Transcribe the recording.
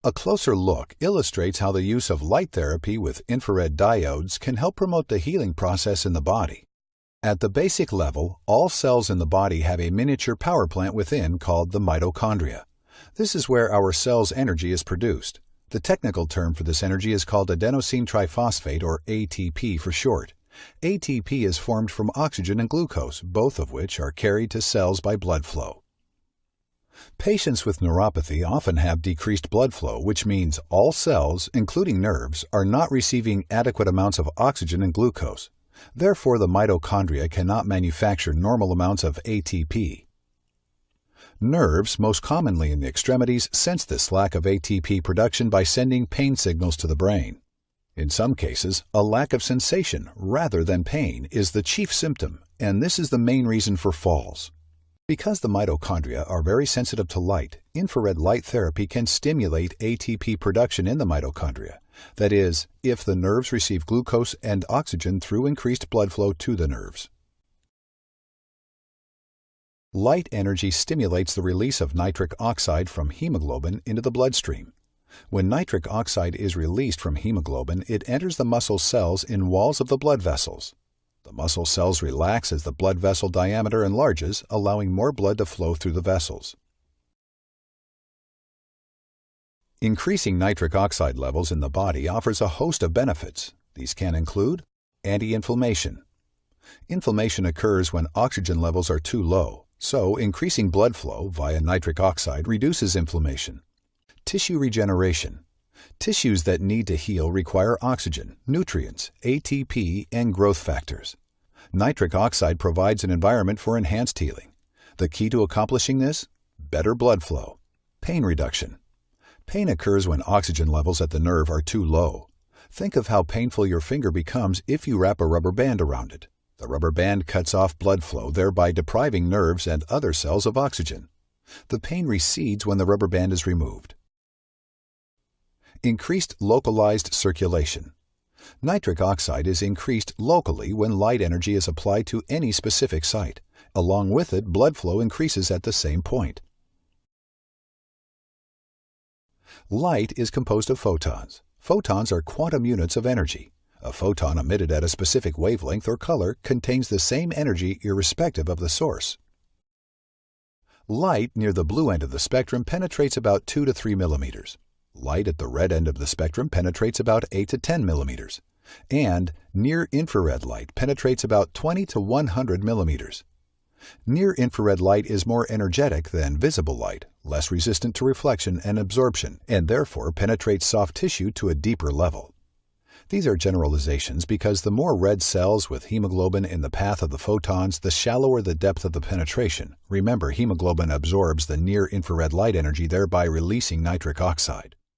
A closer look illustrates how the use of light therapy with infrared diodes can help promote the healing process in the body. At the basic level, all cells in the body have a miniature power plant within called the mitochondria. This is where our cell's energy is produced. The technical term for this energy is called adenosine triphosphate, or ATP for short. ATP is formed from oxygen and glucose, both of which are carried to cells by blood flow. Patients with neuropathy often have decreased blood flow, which means all cells, including nerves, are not receiving adequate amounts of oxygen and glucose. Therefore, the mitochondria cannot manufacture normal amounts of ATP. Nerves, most commonly in the extremities, sense this lack of ATP production by sending pain signals to the brain. In some cases, a lack of sensation rather than pain is the chief symptom, and this is the main reason for falls. Because the mitochondria are very sensitive to light, infrared light therapy can stimulate ATP production in the mitochondria. That is, if the nerves receive glucose and oxygen through increased blood flow to the nerves. Light energy stimulates the release of nitric oxide from hemoglobin into the bloodstream. When nitric oxide is released from hemoglobin, it enters the muscle cells in walls of the blood vessels. The muscle cells relax as the blood vessel diameter enlarges, allowing more blood to flow through the vessels. Increasing nitric oxide levels in the body offers a host of benefits. These can include anti-inflammation. Inflammation occurs when oxygen levels are too low, so increasing blood flow via nitric oxide reduces inflammation. Tissue regeneration. Tissues that need to heal require oxygen, nutrients, ATP, and growth factors. Nitric oxide provides an environment for enhanced healing. The key to accomplishing this? Better blood flow. Pain reduction. Pain occurs when oxygen levels at the nerve are too low. Think of how painful your finger becomes if you wrap a rubber band around it. The rubber band cuts off blood flow, thereby depriving nerves and other cells of oxygen. The pain recedes when the rubber band is removed. Increased localized circulation. Nitric oxide is increased locally when light energy is applied to any specific site. Along with it, blood flow increases at the same point. Light is composed of photons. Photons are quantum units of energy. A photon emitted at a specific wavelength or color contains the same energy irrespective of the source. Light near the blue end of the spectrum penetrates about 2 to 3 millimeters. Light at the red end of the spectrum penetrates about 8 to 10 millimeters. And near-infrared light penetrates about 20 to 100 millimeters. Near-infrared light is more energetic than visible light, less resistant to reflection and absorption, and therefore penetrates soft tissue to a deeper level. These are generalizations because the more red cells with hemoglobin in the path of the photons, the shallower the depth of the penetration. Remember, hemoglobin absorbs the near-infrared light energy, thereby releasing nitric oxide.